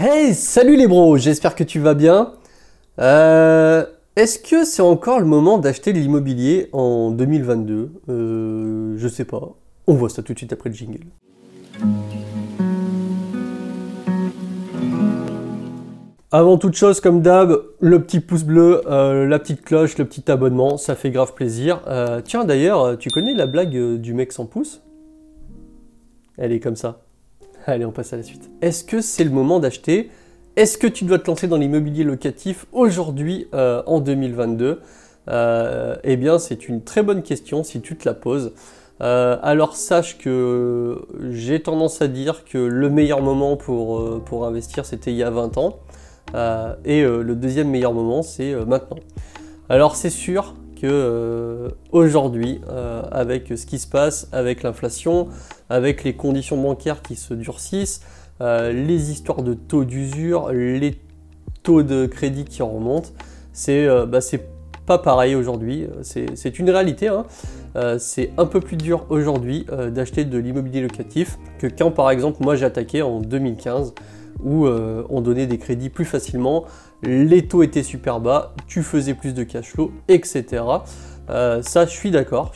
Hey, salut les bros, j'espère que tu vas bien. Est-ce que c'est encore le moment d'acheter de l'immobilier en 2022? Je sais pas. On voit ça tout de suite après le jingle. Avant toute chose, comme d'hab, le petit pouce bleu, la petite cloche, le petit abonnement, ça fait grave plaisir. Tiens, d'ailleurs, tu connais la blague du mec sans pouce? Elle est comme ça. Allez, on passe à la suite. Est-ce que c'est le moment d'acheter? Est-ce que tu dois te lancer dans l'immobilier locatif aujourd'hui en 2022? Eh bien, c'est une très bonne question si tu te la poses. Alors sache que j'ai tendance à dire que le meilleur moment pour investir, c'était il y a 20 ans. Le deuxième meilleur moment, c'est maintenant. Alors c'est sûr que aujourd'hui, avec ce qui se passe, avec l'inflation, avec les conditions bancaires qui se durcissent, les histoires de taux d'usure, les taux de crédit qui remontent, c'est pas pareil aujourd'hui, c'est une réalité, hein. C'est un peu plus dur aujourd'hui d'acheter de l'immobilier locatif que quand par exemple moi j'ai attaqué en 2015 où on donnait des crédits plus facilement, les taux étaient super bas, tu faisais plus de cash flow, etc. Ça, je suis d'accord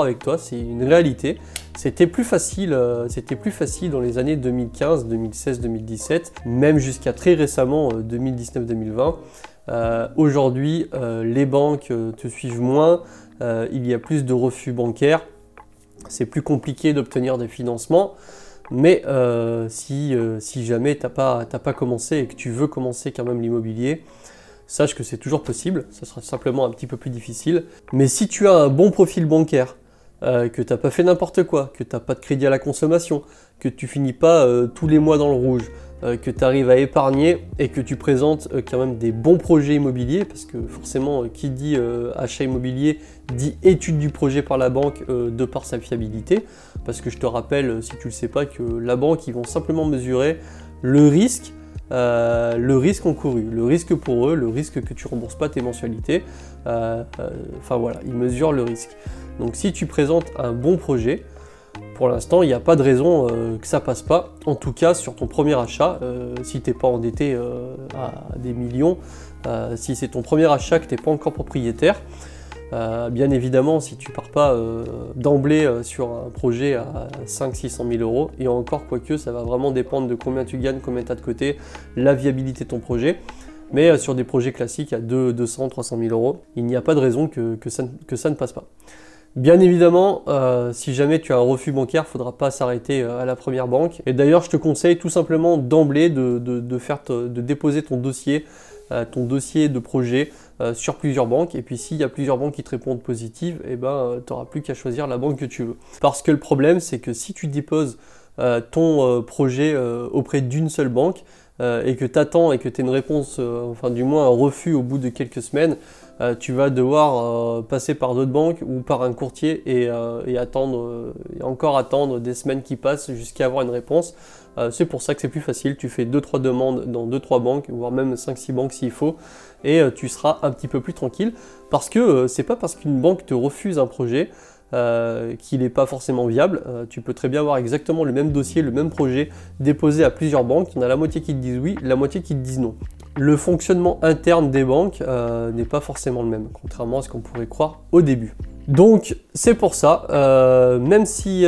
avec toi, c'est une réalité. C'était plus facile dans les années 2015, 2016, 2017, même jusqu'à très récemment 2019-2020. Aujourd'hui, les banques te suivent moins, il y a plus de refus bancaires, c'est plus compliqué d'obtenir des financements. Mais si jamais t'as pas commencé et que tu veux commencer quand même l'immobilier, sache que c'est toujours possible, ça sera simplement un petit peu plus difficile. Mais si tu as un bon profil bancaire, que tu n'as pas fait n'importe quoi, que tu n'as pas de crédit à la consommation, que tu finis pas tous les mois dans le rouge, que tu arrives à épargner et que tu présentes quand même des bons projets immobiliers, parce que forcément qui dit achat immobilier dit étude du projet par la banque de par sa fiabilité, parce que je te rappelle, si tu ne le sais pas, que la banque, ils vont simplement mesurer le risque encouru, le risque pour eux, le risque que tu ne rembourses pas tes mensualités, enfin voilà, ils mesurent le risque. Donc si tu présentes un bon projet, pour l'instant, il n'y a pas de raison que ça passe pas. En tout cas, sur ton premier achat, si tu n'es pas endetté à des millions, si c'est ton premier achat que tu n'es pas encore propriétaire, bien évidemment, si tu pars pas d'emblée sur un projet à 500-600 000 euros, et encore quoique, ça va vraiment dépendre de combien tu gagnes, combien tu as de côté, la viabilité de ton projet. Mais sur des projets classiques à 200-300 000 euros, il n'y a pas de raison que ça ne passe pas. Bien évidemment, si jamais tu as un refus bancaire, il ne faudra pas s'arrêter à la première banque. Et d'ailleurs, je te conseille tout simplement d'emblée de déposer ton dossier de projet sur plusieurs banques. Et puis s'il y a plusieurs banques qui te répondent positives, eh ben, tu n'auras plus qu'à choisir la banque que tu veux. Parce que le problème, c'est que si tu déposes ton projet auprès d'une seule banque, et que tu attends et que tu as une réponse, enfin du moins un refus au bout de quelques semaines, tu vas devoir passer par d'autres banques ou par un courtier et encore attendre des semaines qui passent jusqu'à avoir une réponse. C'est pour ça que c'est plus facile, tu fais 2-3 demandes dans 2-3 banques, voire même 5-6 banques s'il faut, et tu seras un petit peu plus tranquille, parce que c'est pas parce qu'une banque te refuse un projet qu'il n'est pas forcément viable. Tu peux très bien avoir exactement le même dossier, le même projet déposé à plusieurs banques. Il y en a la moitié qui te disent oui, la moitié qui te disent non. Le fonctionnement interne des banques n'est pas forcément le même, contrairement à ce qu'on pourrait croire au début. Donc c'est pour ça, même si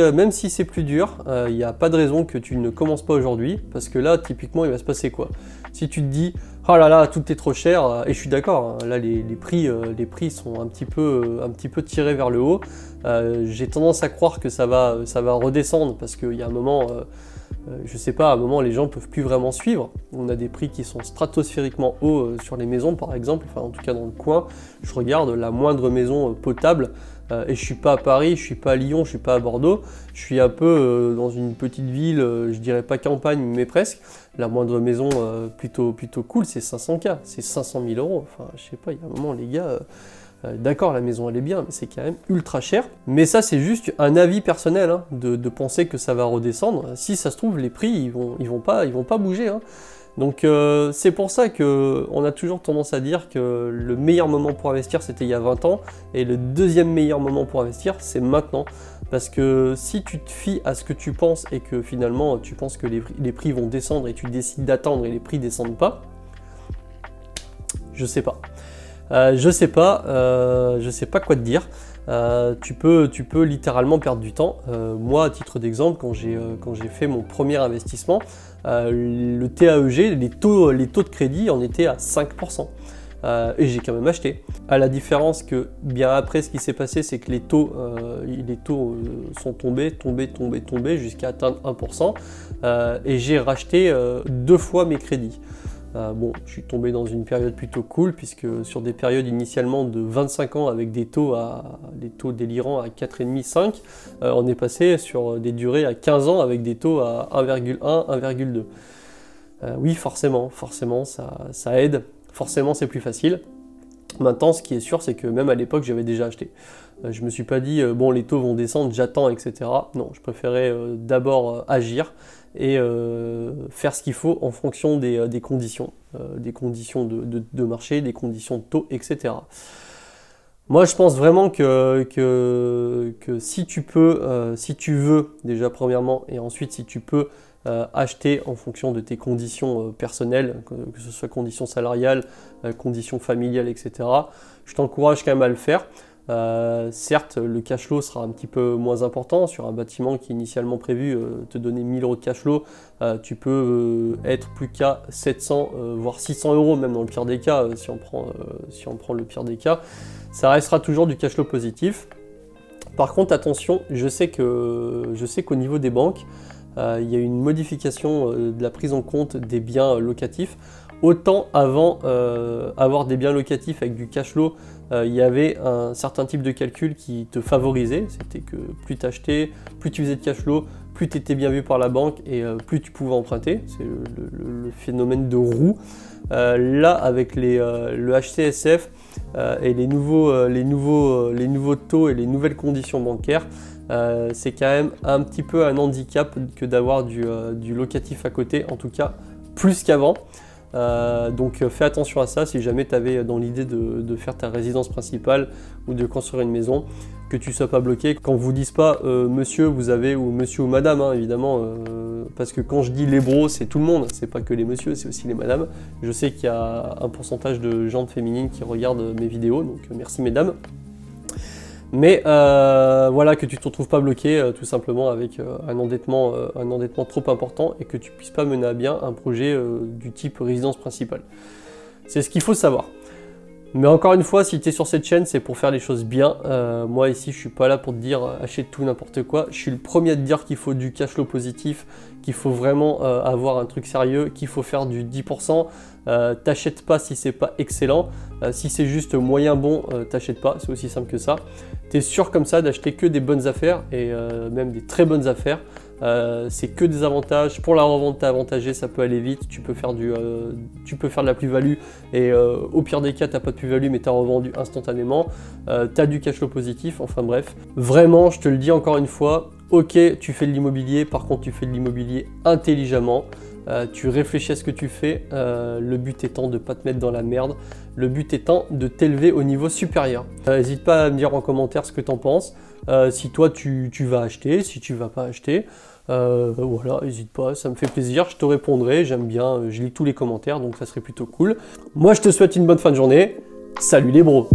c'est plus dur, il n'y a pas de raison que tu ne commences pas aujourd'hui, parce que là typiquement il va se passer quoi? Si tu te dis oh là là, tout est trop cher, et je suis d'accord, hein, là les prix sont un petit peu tirés vers le haut. J'ai tendance à croire que ça va redescendre, parce qu'il y a un moment, je sais pas, à un moment les gens peuvent plus vraiment suivre. On a des prix qui sont stratosphériquement hauts sur les maisons par exemple, enfin en tout cas dans le coin. Je regarde la moindre maison potable, et je suis pas à Paris, je suis pas à Lyon, je suis pas à Bordeaux, je suis un peu dans une petite ville, je dirais pas campagne mais presque. La moindre maison plutôt cool, c'est 500K, c'est 500 000 euros. Enfin je sais pas, il y a un moment les gars, d'accord, la maison elle est bien, mais c'est quand même ultra cher. Mais ça c'est juste un avis personnel, hein, de penser que ça va redescendre. Si ça se trouve les prix ils vont pas bouger, hein. Donc c'est pour ça qu'on a toujours tendance à dire que le meilleur moment pour investir c'était il y a 20 ans, et le deuxième meilleur moment pour investir c'est maintenant. Parce que si tu te fies à ce que tu penses et que finalement tu penses que les prix vont descendre et tu décides d'attendre et les prix descendent pas, je sais pas. Je sais pas quoi te dire. Tu peux littéralement perdre du temps. Moi, à titre d'exemple, quand j'ai fait mon premier investissement, le TAEG, les taux de crédit en étaient à 5%. Et j'ai quand même acheté. À la différence que bien après, ce qui s'est passé, c'est que les taux sont tombés jusqu'à atteindre 1%. Et j'ai racheté 2 fois mes crédits. Bon, je suis tombé dans une période plutôt cool, puisque sur des périodes initialement de 25 ans avec des taux délirants à 4,5, 5, on est passé sur des durées à 15 ans avec des taux à 1,1, 1,2. Oui, forcément, ça aide. Forcément, c'est plus facile. Maintenant, ce qui est sûr, c'est que même à l'époque, j'avais déjà acheté. Je me suis pas dit, bon, les taux vont descendre, j'attends, etc. Non, je préférais d'abord agir et faire ce qu'il faut en fonction des conditions de marché, des conditions de taux, etc. Moi, je pense vraiment que si tu peux, si tu veux, déjà premièrement, et ensuite si tu peux acheter en fonction de tes conditions personnelles, que ce soit conditions salariales, conditions familiales, etc. Je t'encourage quand même à le faire. Certes, le cash flow sera un petit peu moins important. Sur un bâtiment qui est initialement prévu te donner 1000 € de cash flow, tu peux être plus qu'à 700, voire 600 € même dans le pire des cas, si on prend le pire des cas. Ça restera toujours du cash flow positif. Par contre, attention, je sais qu'au niveau des banques, il y a une modification de la prise en compte des biens locatifs. Autant avant avoir des biens locatifs avec du cash flow, il y avait un certain type de calcul qui te favorisait. C'était que plus tu achetais, plus tu faisais de cash flow, plus tu étais bien vu par la banque et plus tu pouvais emprunter. C'est le phénomène de roue. Là, avec le HCSF et les nouveaux taux et les nouvelles conditions bancaires, c'est quand même un petit peu un handicap que d'avoir du locatif à côté, en tout cas plus qu'avant. Donc fais attention à ça si jamais tu avais dans l'idée de faire ta résidence principale ou de construire une maison, que tu ne sois pas bloqué. Quand vous disent pas monsieur vous avez ou monsieur ou madame, hein, évidemment, parce que quand je dis les bros, c'est tout le monde, c'est pas que les messieurs, c'est aussi les madames. Je sais qu'il y a un pourcentage de gens féminines qui regardent mes vidéos, donc merci mesdames. Mais voilà, que tu ne te retrouves pas bloqué tout simplement avec un endettement trop important et que tu puisses pas mener à bien un projet du type résidence principale. C'est ce qu'il faut savoir. Mais encore une fois, si tu es sur cette chaîne, c'est pour faire les choses bien. Moi ici, je suis pas là pour te dire achète tout n'importe quoi. Je suis le premier à te dire qu'il faut du cash flow positif, qu'il faut vraiment avoir un truc sérieux, qu'il faut faire du 10%. T'achètes pas si c'est pas excellent. Si c'est juste moyen bon, t'achètes pas. C'est aussi simple que ça. Tu es sûr comme ça d'acheter que des bonnes affaires et même des très bonnes affaires. C'est que des avantages. Pour la revente, t'es avantagé, ça peut aller vite. Tu peux faire de la plus-value et au pire des cas, t'as pas de plus-value mais t'as revendu instantanément. T'as du cash flow positif. Enfin bref, vraiment, je te le dis encore une fois. Ok, tu fais de l'immobilier. Par contre, tu fais de l'immobilier intelligemment. Tu réfléchis à ce que tu fais, le but étant de ne pas te mettre dans la merde, le but étant de t'élever au niveau supérieur. N'hésite pas à me dire en commentaire ce que tu en penses, si toi tu vas acheter, si tu vas pas acheter, voilà, n'hésite pas, ça me fait plaisir, je te répondrai, j'aime bien, je lis tous les commentaires, donc ça serait plutôt cool. Moi je te souhaite une bonne fin de journée, salut les bros!